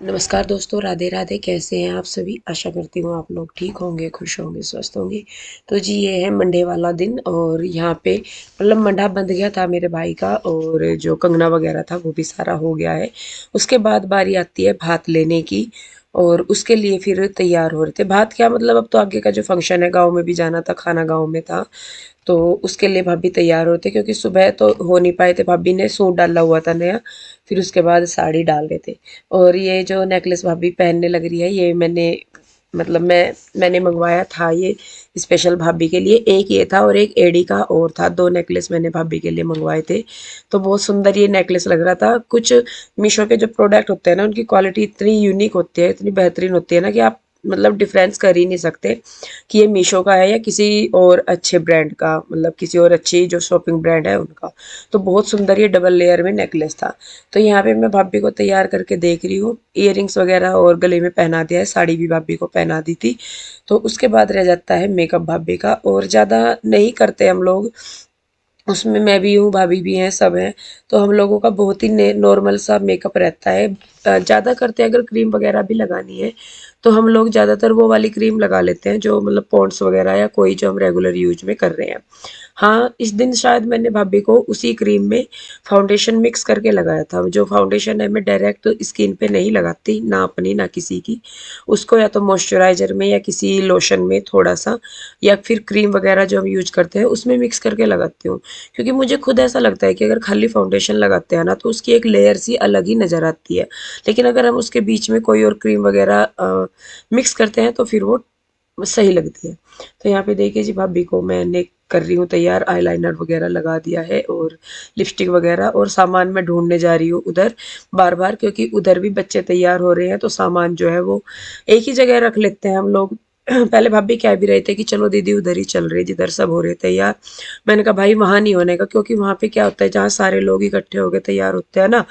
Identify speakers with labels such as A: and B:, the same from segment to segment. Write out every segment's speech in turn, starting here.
A: नमस्कार दोस्तों, राधे राधे। कैसे हैं आप सभी? आशा करती हूँ आप लोग ठीक होंगे, खुश होंगे, स्वस्थ होंगे। तो जी, ये है मंडे वाला दिन और यहाँ पे मतलब मंडा बंध गया था मेरे भाई का, और जो कंगना वगैरह था वो भी सारा हो गया है। उसके बाद बारी आती है भात लेने की, और उसके लिए फिर तैयार हो रहे थे। भात क्या मतलब, अब तो आगे का जो फंक्शन है, गाँव में भी जाना था, खाना गाँव में था, तो उसके लिए भाभी तैयार होते, क्योंकि सुबह तो हो नहीं पाए थे। भाभी ने सूट डाला हुआ था नया, फिर उसके बाद साड़ी डाल रहे थे। और ये जो नेकलेस भाभी पहनने लग रही है, ये मतलब मैंने मंगवाया था ये स्पेशल भाभी के लिए। एक ये था और एक एडी का और था। दो नेकलेस मैंने भाभी के लिए मंगवाए थे। तो बहुत सुंदर ये नेकलेस लग रहा था। कुछ मीशो के जो प्रोडक्ट होते हैं ना, उनकी क्वालिटी इतनी यूनिक होती है, इतनी बेहतरीन होती है ना, कि आप मतलब डिफरेंस कर ही नहीं सकते कि ये मीशो का है या किसी और अच्छे ब्रांड का, मतलब किसी और अच्छी जो शॉपिंग ब्रांड है उनका। तो बहुत सुंदर ये डबल लेयर में नेकलेस था। तो यहाँ पे मैं भाभी को तैयार करके देख रही हूँ। इयररिंग्स वगैरह और गले में पहना दिया है, साड़ी भी भाभी को पहना दी थी। तो उसके बाद रह जाता है मेकअप भाभी का, और ज़्यादा नहीं करते हम लोग। उसमें मैं भी हूँ, भाभी भी हैं, सब हैं। तो हम लोगों का बहुत ही नॉर्मल सा मेकअप रहता है। ज़्यादा करते हैं अगर क्रीम वगैरह भी लगानी है, तो हम लोग ज़्यादातर वो वाली क्रीम लगा लेते हैं जो मतलब पॉन्ड्स वगैरह या कोई जो हम रेगुलर यूज में कर रहे हैं। हाँ, इस दिन शायद मैंने भाभी को उसी क्रीम में फाउंडेशन मिक्स करके लगाया था। जो फाउंडेशन है मैं डायरेक्ट स्किन पे नहीं लगाती, ना अपनी ना किसी की। उसको या तो मॉइस्चराइजर में या किसी लोशन में थोड़ा सा, या फिर क्रीम वगैरह जो हम यूज करते हैं उसमें मिक्स करके लगाती हूँ। क्योंकि मुझे खुद ऐसा लगता है कि अगर खाली फाउंडेशन लगाते हैं ना, तो उसकी एक लेयर सी अलग ही नज़र आती है। लेकिन अगर हम उसके बीच में कोई और क्रीम वगैरह मिक्स करते हैं तो फिर वो सही लगती है। तो यहाँ पे देखिए जी, भाभी को मैंने कर रही हूँ तैयार। आईलाइनर वगैरह लगा दिया है और लिपस्टिक वगैरह, और सामान मैं ढूंढने जा रही हूँ उधर बार बार, क्योंकि उधर भी बच्चे तैयार हो रहे हैं। तो सामान जो है वो एक ही जगह रख लेते हैं हम लोग। पहले भाभी कह भी रहे थे कि चलो दीदी उधर ही चल रही, जिधर सब हो रहे तैयार। मैंने कहा भाई वहां नहीं होने का, क्योंकि वहां पे क्या होता है, जहाँ सारे लोग इकट्ठे होकर तैयार होते हैं ना,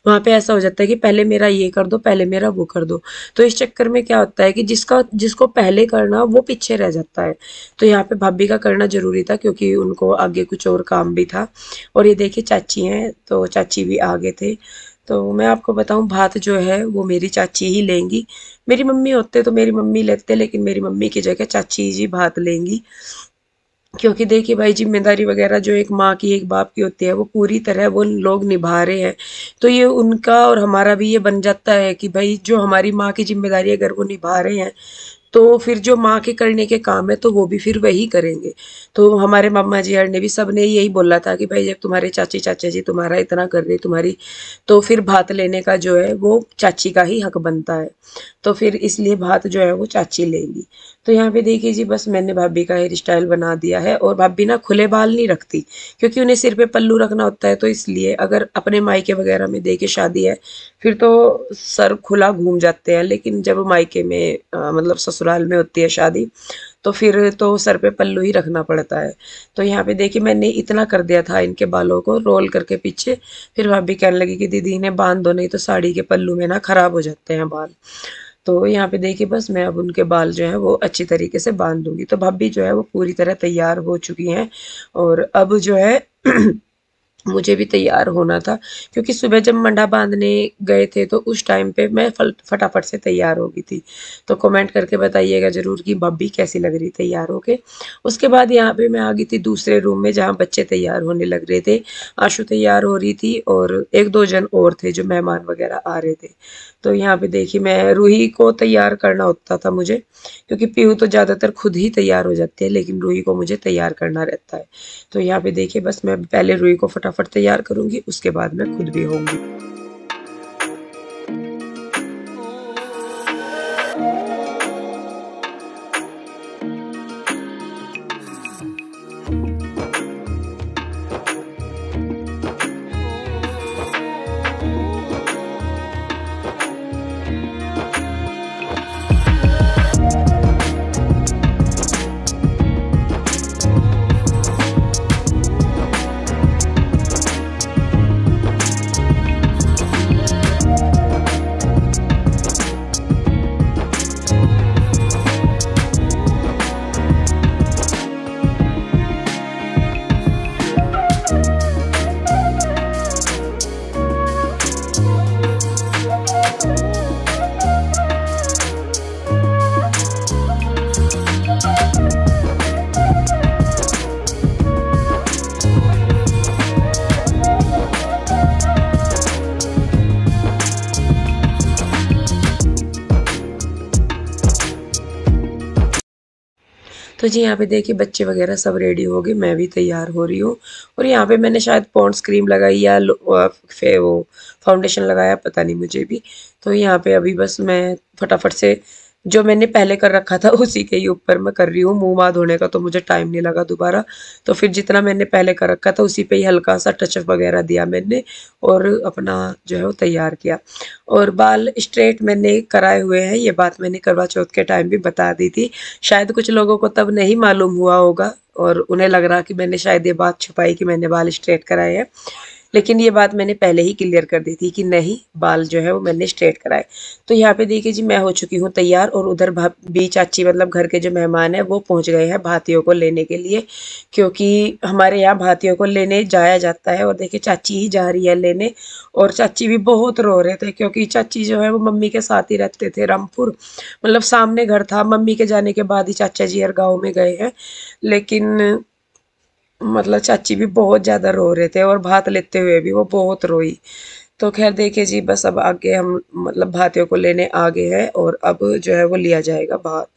A: वहां पे ऐसा हो जाता है कि पहले मेरा ये कर दो, पहले मेरा वो कर दो। तो इस चक्कर में क्या होता है कि जिसको पहले करना वो पीछे रह जाता है। तो यहाँ पे भाभी का करना जरूरी था, क्योंकि उनको आगे कुछ और काम भी था। और ये देखिए चाची हैं, तो चाची भी आगे थे। तो मैं आपको बताऊं, भात जो है वो मेरी चाची ही लेंगी। मेरी मम्मी होते तो मेरी मम्मी लेते, लेकिन मेरी मम्मी की जगह चाची जी भात लेंगी। क्योंकि देखिए भाई, जिम्मेदारी वगैरह जो एक माँ की एक बाप की होती है, वो पूरी तरह वो लोग निभा रहे हैं। तो ये उनका और हमारा भी ये बन जाता है कि भाई जो हमारी माँ की जिम्मेदारी अगर वो निभा रहे हैं, तो फिर जो माँ के करने के काम है तो वो भी फिर वही करेंगे। तो हमारे मामा जी और ने भी सबने यही बोला था कि भाई जब तुम्हारे चाची चाचा जी तुम्हारा इतना कर रहे तुम्हारी, तो फिर भात लेने का जो है वो चाची का ही हक बनता है। तो फिर इसलिए भात जो है वो चाची लेंगी। तो यहाँ पे देखिए जी, बस मैंने भाभी का हेयर स्टाइल बना दिया है। और भाभी ना खुले बाल नहीं रखती, क्योंकि उन्हें सिर पे पल्लू रखना होता है। तो इसलिए अगर अपने मायके वगैरह में देखे शादी है, फिर तो सर खुला घूम जाते हैं। लेकिन जब मायके में मतलब ससुराल में होती है शादी, तो फिर तो सर पे पल्लू ही रखना पड़ता है। तो यहाँ पे देखिए मैंने इतना कर दिया था इनके बालों को रोल करके पीछे। फिर भाभी कहने लगी कि दीदी इन्हें बांध दो, नहीं तो साड़ी के पल्लू में ना खराब हो जाते हैं बाल। तो यहाँ पे देखिए बस मैं अब उनके बाल जो है वो अच्छी तरीके से बांध दूंगी। तो भाभी जो है वो पूरी तरह तैयार हो चुकी हैं। और अब जो है मुझे भी तैयार होना था, क्योंकि सुबह जब मंडा बांधने गए थे तो उस टाइम पे मैं फटाफट से तैयार हो गई थी। तो कमेंट करके बताइएगा जरूर कि भाभी कैसी लग रही तैयार होके। उसके बाद यहाँ पे मैं आ गई थी दूसरे रूम में, जहाँ बच्चे तैयार होने लग रहे थे। आशु तैयार हो रही थी और एक दो जन और थे जो मेहमान वगैरह आ रहे थे। तो यहाँ पे देखिए मैं रूही को तैयार करना होता था मुझे, क्योंकि पीहू तो ज़्यादातर खुद ही तैयार हो जाती है, लेकिन रूही को मुझे तैयार करना रहता है। तो यहाँ पे देखिए बस मैं पहले रूही को फटाफट तैयार करूंगी, उसके बाद मैं खुद भी होंगी। तो जी यहाँ पे देखिए बच्चे वगैरह सब रेडी हो गए, मैं भी तैयार हो रही हूँ। और यहाँ पे मैंने शायद पॉन्ड्स क्रीम लगाई या वो फाउंडेशन लगाया, पता नहीं मुझे भी। तो यहाँ पे अभी बस मैं फटाफट से जो मैंने पहले कर रखा था उसी के ही ऊपर मैं कर रही हूँ। मुंह हाथ धोने का तो मुझे टाइम नहीं लगा दोबारा, तो फिर जितना मैंने पहले कर रखा था उसी पे ही हल्का सा टचअप वगैरह दिया मैंने, और अपना जो है वो तैयार किया। और बाल स्ट्रेट मैंने कराए हुए हैं, ये बात मैंने करवा चौथ के टाइम भी बता दी थी। शायद कुछ लोगों को तब नहीं मालूम हुआ होगा और उन्हें लग रहा कि मैंने शायद ये बात छुपाई कि मैंने बाल स्ट्रेट कराए हैं, लेकिन ये बात मैंने पहले ही क्लियर कर दी थी कि नहीं, बाल जो है वो मैंने स्ट्रेट कराए। तो यहाँ पे देखिए जी मैं हो चुकी हूँ तैयार, और उधर भाभी चाची मतलब घर के जो मेहमान हैं वो पहुँच गए हैं भातियों को लेने के लिए, क्योंकि हमारे यहाँ भातियों को लेने जाया जाता है। और देखिए चाची ही जा रही है लेने, और चाची भी बहुत रो रहे थे क्योंकि चाची जो है वो मम्मी के साथ ही रहते थे रामपुर, मतलब सामने घर था। मम्मी के जाने के बाद ही चाचा जी हर गाँव में गए हैं, लेकिन मतलब चाची भी बहुत ज़्यादा रो रहे थे और भात लेते हुए भी वो बहुत रोई। तो खैर देखिए जी बस अब आगे हम मतलब भातियों को लेने आ गए हैं, और अब जो है वो लिया जाएगा भात।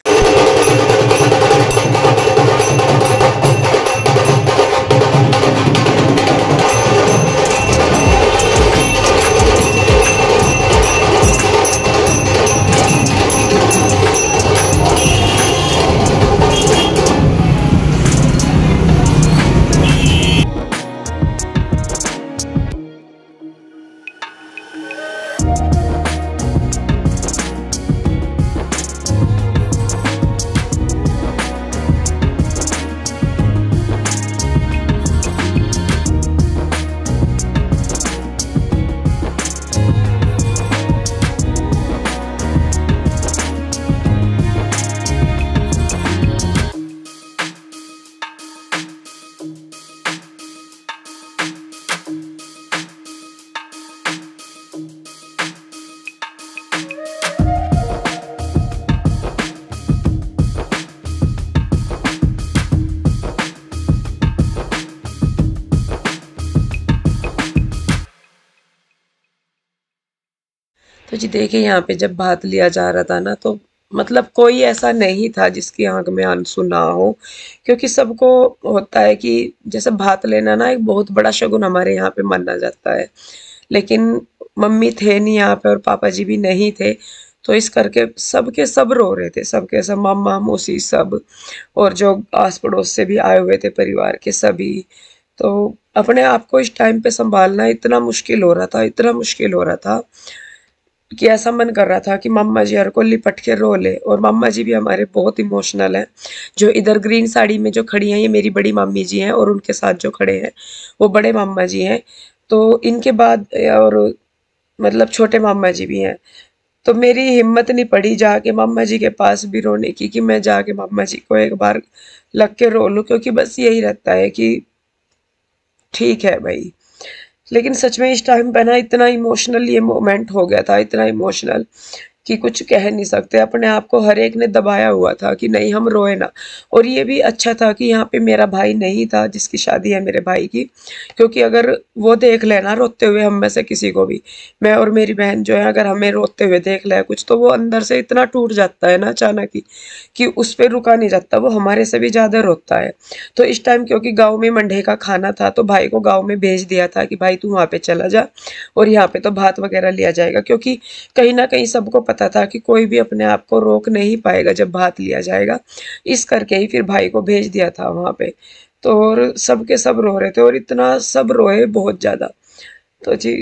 A: तो जी देखिए यहाँ पे जब भात लिया जा रहा था ना, तो मतलब कोई ऐसा नहीं था जिसकी आंख में आंसू ना हो, क्योंकि सबको होता है कि जैसे भात लेना ना एक बहुत बड़ा शगुन हमारे यहाँ पे माना जाता है। लेकिन मम्मी थे नहीं यहाँ पे और पापा जी भी नहीं थे, तो इस करके सबके सब रो रहे थे, सबके सब मामा मौसी सब, और जो आस पड़ोस से भी आए हुए थे परिवार के सभी। तो अपने आप को इस टाइम पे संभालना इतना मुश्किल हो रहा था, इतना मुश्किल हो रहा था कि ऐसा मन कर रहा था कि मम्मा जी हर को लिपट के रो ले। और मम्मा जी भी हमारे बहुत इमोशनल हैं। जो इधर ग्रीन साड़ी में जो खड़ी हैं ये मेरी बड़ी मम्मी जी हैं, और उनके साथ जो खड़े हैं वो बड़े मामा जी हैं। तो इनके बाद और मतलब छोटे मामा जी भी हैं। तो मेरी हिम्मत नहीं पड़ी जाके मामा जी के पास भी रोने की, कि मैं जाके मामा जी को एक बार लग के रो लूँ, क्योंकि बस यही रहता है कि ठीक है भाई। लेकिन सच में इस टाइम पे ना इतना इमोशनल ये मोमेंट हो गया था, इतना इमोशनल कि कुछ कह नहीं सकते। अपने आप को हर एक ने दबाया हुआ था कि नहीं हम रोए ना। और ये भी अच्छा था कि यहाँ पे मेरा भाई नहीं था जिसकी शादी है मेरे भाई की, क्योंकि अगर वो देख लेना रोते हुए हम में से किसी को भी, मैं और मेरी बहन जो है, अगर हमें रोते हुए देख ले कुछ, तो वो अंदर से इतना टूट जाता है ना अचानक ही कि उस पर रुका नहीं जाता, वो हमारे से भी ज़्यादा रोता है। तो इस टाइम क्योंकि गाँव में मंडे का खाना था, तो भाई को गाँव में भेज दिया था कि भाई तू वहाँ पे चला जा, और यहाँ पे तो भात वगैरह लिया जाएगा, क्योंकि कहीं ना कहीं सबको पता था कि कोई भी अपने आप को रोक नहीं पाएगा जब भात लिया जाएगा। इस करके ही फिर भाई को भेज दिया था वहाँ पे। तो और सबके सब रो रहे थे, और इतना सब रोए बहुत ज़्यादा। तो जी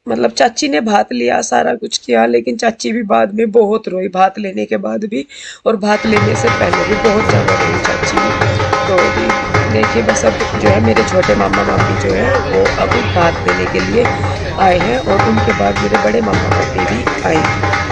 A: मतलब चाची ने भात लिया, सारा कुछ किया, लेकिन चाची भी बाद में बहुत रोई, भात लेने के बाद भी और भात लेने से पहले भी बहुत ज़्यादा रोई चाची भी। तो भी देखिए बस अब जो है मेरे छोटे मामा मामी जो है वो अब भात लेने के लिए आए हैं, और उनके बाद मेरे बड़े मामा मामी भी आए हैं।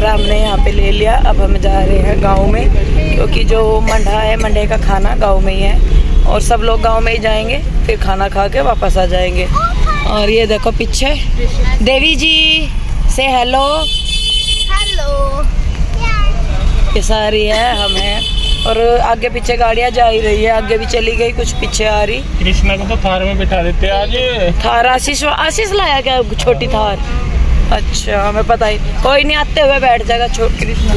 B: वगैरह हमने यहाँ पे ले लिया। अब हम जा रहे हैं गांव में, क्योंकि जो मंडा है, मंडे का खाना गांव में ही है और सब लोग गांव में ही जाएंगे, फिर खाना खा के वापस आ जाएंगे। और ये देखो पीछे देवी जी से हेलो हेलो, ये सारी है, हम हैं और आगे पीछे गाड़ियां जा ही रही है, आगे भी चली गई, कुछ पीछे आ रही।
C: कृष्णा को तो थार में बिठा देते आज।
B: थार आशीष लाया क्या, छोटी थार? अच्छा, हमें पता ही, कोई नहीं, आते हुए बैठ जाएगा छोट कृष्णा।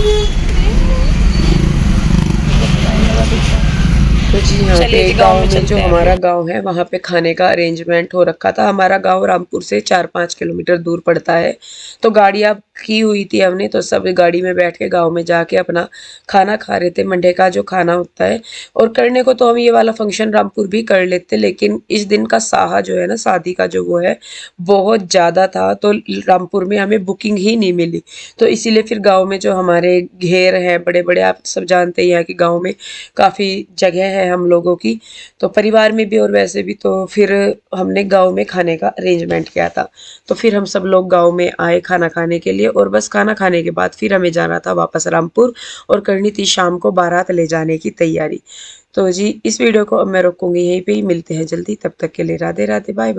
A: तो जी यहाँ पे गांव में जो हमारा गांव है वहाँ पे खाने का अरेंजमेंट हो रखा था। हमारा गांव रामपुर से 4-5 किलोमीटर दूर पड़ता है, तो गाड़ियाँ की हुई थी हमने, तो सब गाड़ी में बैठ के गांव में जाके अपना खाना खा रहे थे, मंडे का जो खाना होता है। और करने को तो हम ये वाला फंक्शन रामपुर भी कर लेते, लेकिन इस दिन का साहा जो है ना, शादी का जो वो है, बहुत ज़्यादा था, तो रामपुर में हमें बुकिंग ही नहीं मिली। तो इसीलिए फिर गाँव में जो हमारे घेर हैं बड़े बड़े, आप सब जानते हैं यहाँ कि गाँव में काफ़ी जगह है हम लोगों की, तो परिवार में भी और वैसे भी, तो फिर हमने गांव में खाने का अरेंजमेंट किया था। तो फिर हम सब लोग गांव में आए खाना खाने के लिए, और बस खाना खाने के बाद फिर हमें जाना था वापस रामपुर और करनी थी शाम को बारात ले जाने की तैयारी। तो जी इस वीडियो को अब मैं रोकूंगी यहीं पे ही, मिलते हैं जल्दी, तब तक के लिए राधे राधे, बाय बाय।